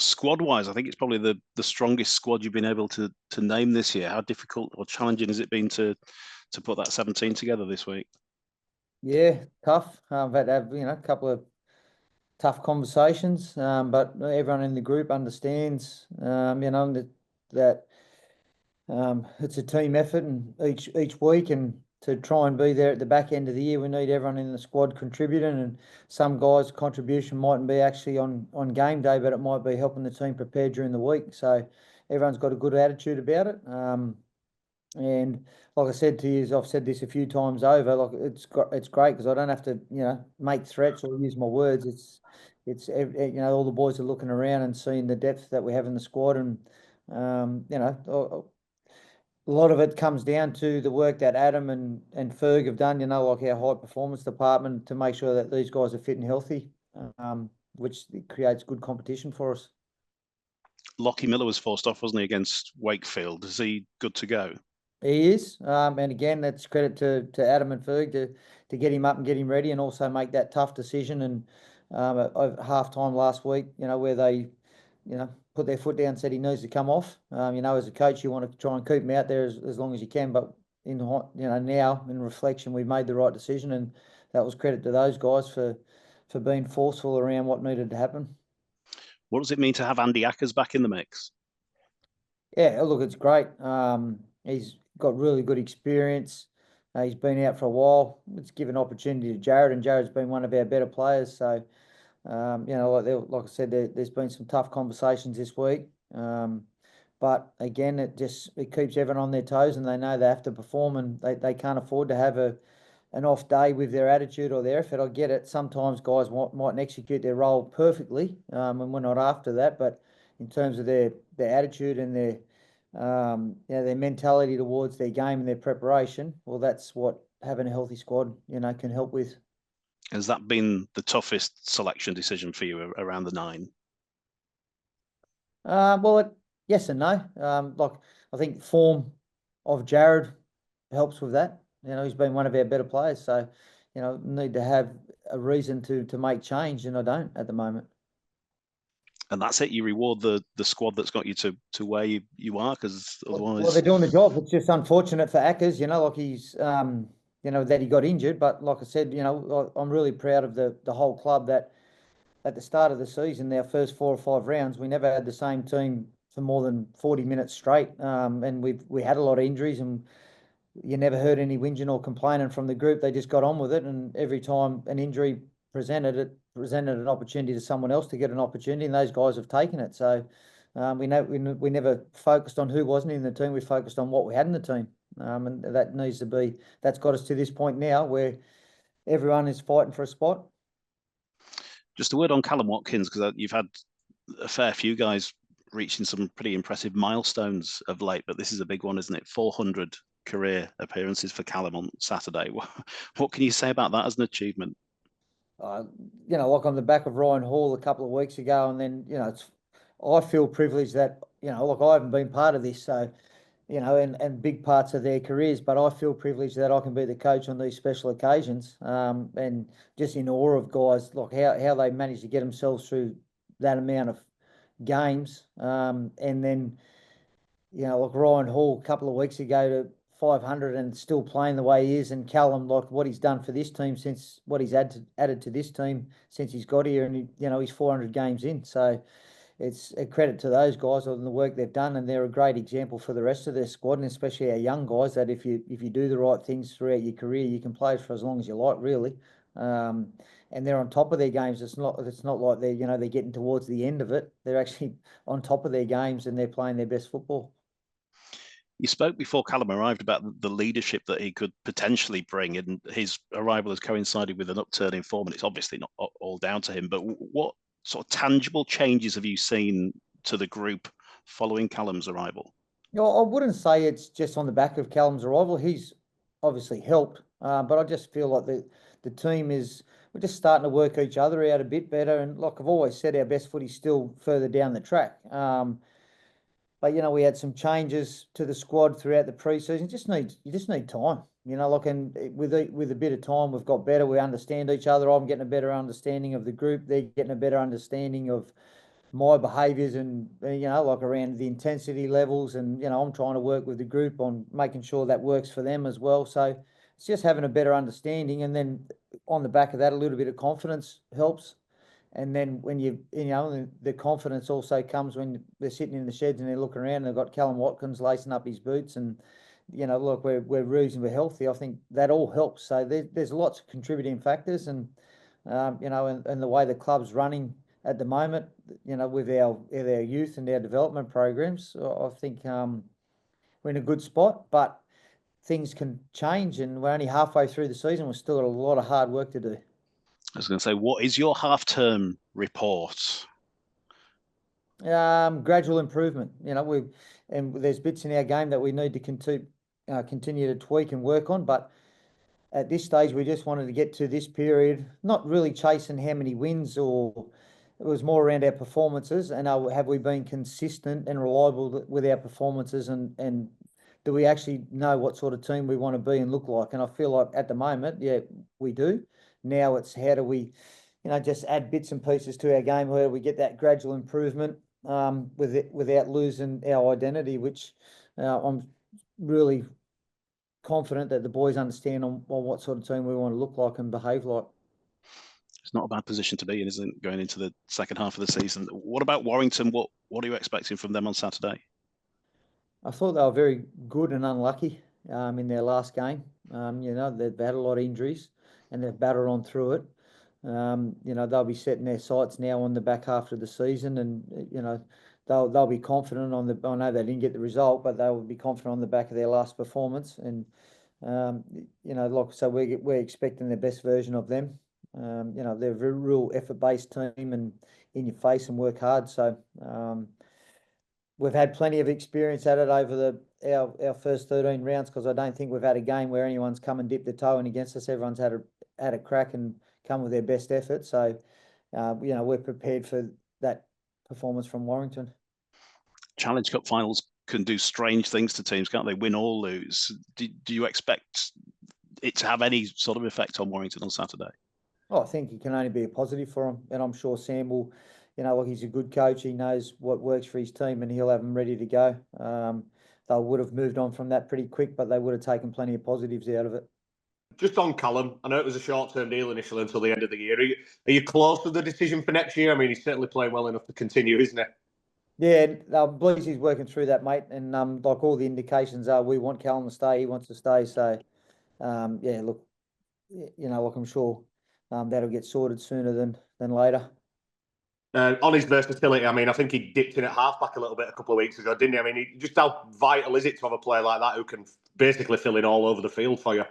Squad-wise, I think it's probably the strongest squad you've been able to name this year. How difficult or challenging has it been to put that 17 together this week? Yeah, tough. I've had to have, a couple of tough conversations, but everyone in the group understands, that it's a team effort and each week, and to try and be there at the back end of the year, we need everyone in the squad contributing, and some guys' contribution mightn't be actually on game day, but it might be helping the team prepare during the week. So everyone's got a good attitude about it. And like I said to you, I've said this a few times over, like it's great because I don't have to, make threats or use my words. All the boys are looking around and seeing the depth that we have in the squad, and a lot of it comes down to the work that Adam and Ferg have done, like our high performance department, to make sure that these guys are fit and healthy, which creates good competition for us. Lockie Miller was forced off, wasn't he, against Wakefield? Is he good to go? He is, and again, that's credit to Adam and Ferg to get him up and get him ready, and also make that tough decision. And at half time last week, where they, put their foot down and said he needs to come off. As a coach, you want to try and keep him out there as long as you can, but now in reflection, we made the right decision, and that was credit to those guys for being forceful around what needed to happen. What does it mean to have Andy Ackers back in the mix? Yeah, look, it's great. He's got really good experience. He's been out for a while. It's given opportunity to Jared, and Jared's been one of our better players. So, like I said, there's been some tough conversations this week. But again, it keeps everyone on their toes, and they know they have to perform, and they can't afford to have an off day with their attitude or their effort. I get it. Sometimes guys mightn't execute their role perfectly, and we're not after that. But in terms of their attitude and their mentality towards their game and their preparation, well, that's what having a healthy squad, can help with. Has that been the toughest selection decision for you around the 9? Yes and no. I think form of Jared helps with that. He's been one of our better players, so need to have a reason to make change, and I don't at the moment. And that's it. You reward the squad that's got you to where you are, because otherwise, well, they're doing the job. It's just unfortunate for Ackers, like he's that he got injured. But like I said, I'm really proud of the whole club that at the start of the season, our first 4 or 5 rounds, we never had the same team for more than 40 minutes straight. And we had a lot of injuries, and you never heard any whinging or complaining from the group. They just got on with it, and every time an injury presented an opportunity to someone else to get an opportunity, and those guys have taken it. So we never focused on who wasn't in the team. We focused on what we had in the team, and that's got us to this point now where everyone is fighting for a spot. Just a word on Callum Watkins, because you've had a fair few guys reaching some pretty impressive milestones of late, but this is a big one, isn't it? 400 career appearances for Callum on Saturday. What can you say about that as an achievement? Like on the back of Ryan Hall a couple of weeks ago, and then I feel privileged that like I haven't been part of this, so and big parts of their careers, but I feel privileged that I can be the coach on these special occasions, and just in awe of guys, like how they managed to get themselves through that amount of games, and then like Ryan Hall a couple of weeks ago to 500 and still playing the way he is, and Callum, like what he's done for this team since what he's added to this team since he's got here, and he's 400 games in, so it's a credit to those guys on the work they've done, and they're a great example for the rest of their squad, and especially our young guys, that if you do the right things throughout your career, you can play for as long as you like, really. And they're on top of their games. It's not like they're getting towards the end of it. They're actually on top of their games, and they're playing their best football. You spoke before Callum arrived about the leadership that he could potentially bring, and his arrival has coincided with an upturn in form, and it's obviously not all down to him. But what sort of tangible changes have you seen to the group following Callum's arrival? I wouldn't say it's just on the back of Callum's arrival. He's obviously helped, but I just feel like the team we're just starting to work each other out a bit better. And like I've always said, our best footy's still further down the track. But we had some changes to the squad throughout the preseason. You just need time. And with a bit of time, we've got better. We understand each other. I'm getting a better understanding of the group. They're getting a better understanding of my behaviours and, like around the intensity levels. And, I'm trying to work with the group on making sure that works for them as well. So it's just having a better understanding. And then on the back of that, a little bit of confidence helps. And then when the confidence also comes when they're sitting in the sheds and they're looking around and they've got Callum Watkins lacing up his boots and, look, we're reasonably healthy. I think that all helps. So there's lots of contributing factors and, and the way the club's running at the moment, with our youth and our development programs, I think we're in a good spot, but things can change and we're only halfway through the season. We've still got a lot of hard work to do. I was going to say, what is your half-term report? Gradual improvement. There's bits in our game that we need to continue to tweak and work on, but at this stage, we just wanted to get to this period, not really chasing how many wins, or it was more around our performances and have we been consistent and reliable with our performances, and do we actually know what sort of team we want to be and look like? And I feel like at the moment, yeah, we do. Now it's how do we, just add bits and pieces to our game where we get that gradual improvement without losing our identity, which I'm really confident that the boys understand on what sort of team we want to look like and behave like. It's not a bad position to be in, isn't it, going into the second half of the season? What about Warrington? What are you expecting from them on Saturday? I thought they were very good and unlucky in their last game. They've had a lot of injuries and they've battled on through it. They'll be setting their sights now on the back half of the season, and they'll be confident on the. I know they didn't get the result, but they will be confident on the back of their last performance, and so we're expecting the best version of them. They're a very real effort-based team and in your face and work hard. So we've had plenty of experience at it over our first 13 rounds, because I don't think we've had a game where anyone's come and dipped the toe in against us. Everyone's had a crack and come with their best effort. So, we're prepared for that performance from Warrington. Challenge Cup finals can do strange things to teams, can't they? Win or lose. Do you expect it to have any sort of effect on Warrington on Saturday? Oh, I think it can only be a positive for him. And I'm sure Sam will, he's a good coach. He knows what works for his team and he'll have them ready to go. They would have moved on from that pretty quick, but they would have taken plenty of positives out of it. Just on Callum, I know it was a short-term deal initially until the end of the year. Are you close to the decision for next year? I mean, he's certainly playing well enough to continue, isn't he? Yeah, I believe he's working through that, mate. And like all the indications are, we want Callum to stay. He wants to stay. So, yeah, look, like I'm sure that'll get sorted sooner than later. On his versatility, I mean, I think he dipped in at halfback a little bit a couple of weeks ago, didn't he? I mean, just how vital is it to have a player like that who can basically fill in all over the field for you?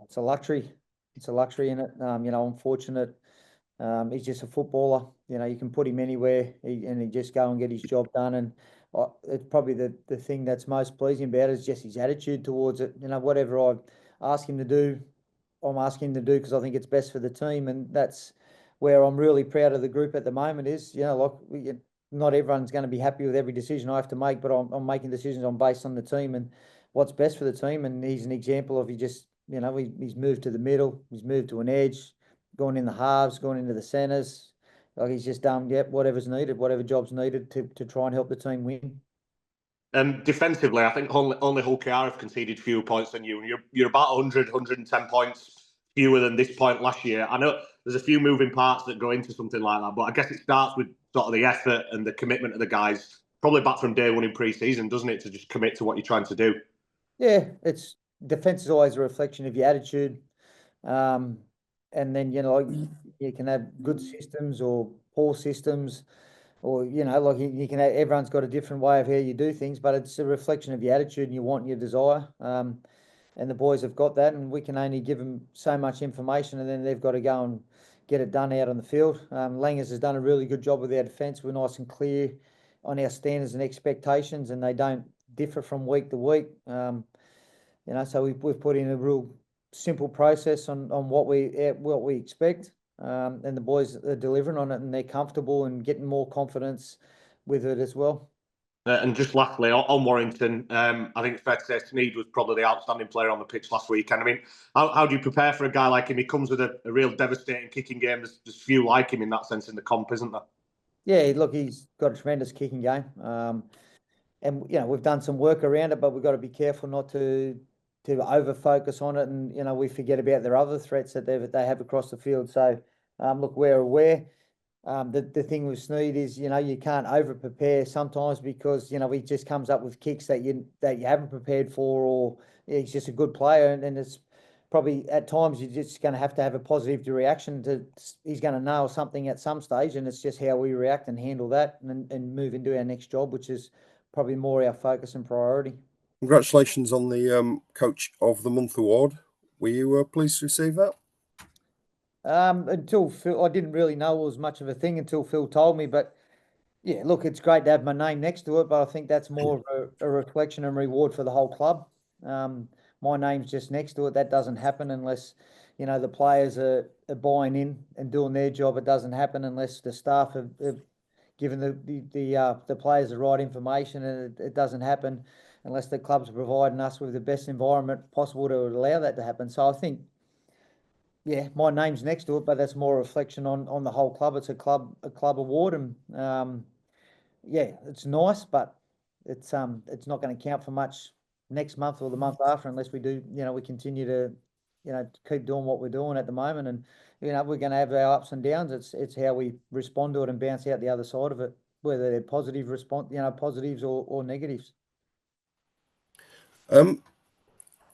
It's a luxury. It's a luxury in it. I'm fortunate. He's just a footballer. You can put him anywhere and he just go and get his job done. And it's probably the thing that's most pleasing about it is just his attitude towards it. Whatever I ask him to do, I'm asking him to do because I think it's best for the team. And that's where I'm really proud of the group at the moment is, not everyone's going to be happy with every decision I have to make, but I'm making decisions based on the team and what's best for the team. And he's an example of he's moved to the middle, he's moved to an edge, going in the halves, going into the centres. Like he's just done, whatever's needed, whatever job's needed to try and help the team win. Defensively, I think only Hull KR have conceded fewer points than you. And you're about 100, 110 points fewer than this point last year. I know there's a few moving parts that go into something like that, but I guess it starts with sort of the effort and the commitment of the guys, probably back from day one in pre-season, doesn't it, to just commit to what you're trying to do? Yeah, defence is always a reflection of your attitude. And then, you can have good systems or poor systems, or, you can have, everyone's got a different way of how you do things, but it's a reflection of your attitude and your want and your desire. And the boys have got that, and we can only give them so much information, and then they've got to go and get it done out on the field. Langers has done a really good job with our defence. We're nice and clear on our standards and expectations, and they don't differ from week to week. So we've put in a real simple process on what we expect, and the boys are delivering on it, and they're comfortable and getting more confidence with it as well. And just lastly, on Warrington, I think it's fair to say Sneed was probably the outstanding player on the pitch last weekend. I mean, how do you prepare for a guy like him? He comes with a real devastating kicking game. There's few like him in that sense in the comp, isn't there? Yeah, look, he's got a tremendous kicking game. And we've done some work around it, but we've got to be careful not to over focus on it, and we forget about their other threats that they have across the field. So, look, we're aware. The thing with Sneed is you can't over prepare sometimes because he just comes up with kicks that you haven't prepared for, or he's just a good player, and it's probably at times you're just going to have a positive reaction to he's going to nail something at some stage, and it's just how we react and handle that and move into our next job, which is probably more our focus and priority. Congratulations on the Coach of the Month award. Were you pleased to receive that? Until Phil, I didn't really know it was much of a thing until Phil told me. But yeah, look, it's great to have my name next to it, but I think that's more of a reflection and reward for the whole club. My name's just next to it. That doesn't happen unless the players are buying in and doing their job. It doesn't happen unless the staff have given the players the right information, and it doesn't happen unless the club's providing us with the best environment possible to allow that to happen. So I think, yeah, my name's next to it, but that's more a reflection on the whole club. It's a club award, and yeah, it's nice, but it's not going to count for much next month or the month after unless we do, we continue to, keep doing what we're doing at the moment, and we're going to have our ups and downs. It's how we respond to it and bounce out the other side of it, whether they're positive response, positives or negatives.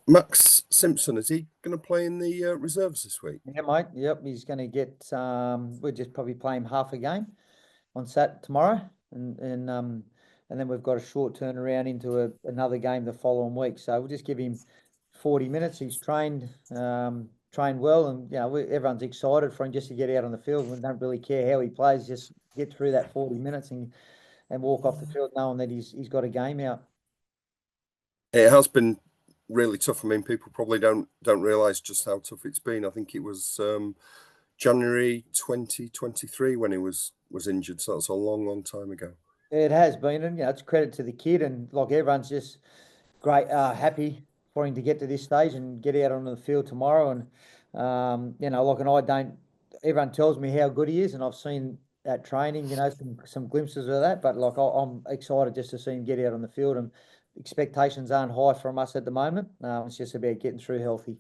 Max Simpson, is he going to play in the reserves this week? Yeah, mate. Yep, he's going to get. We'll just probably play him half a game on tomorrow, and then we've got a short turnaround into another game the following week. So we'll just give him 40 minutes. He's trained well, and everyone's excited for him just to get out on the field. We don't really care how he plays, just get through that 40 minutes and walk off the field knowing that he's got a game out. It has been really tough. I mean, people probably don't realise just how tough it's been. I think it was January 2023 when he was injured, so that's a long time ago. It has been, and it's credit to the kid, and like everyone's just great, happy for him to get to this stage and get out onto the field tomorrow. And everyone tells me how good he is, and I've seen that training, some glimpses of that, but I'm excited just to see him get out on the field, and expectations aren't high from us at the moment. It's just about getting through healthy.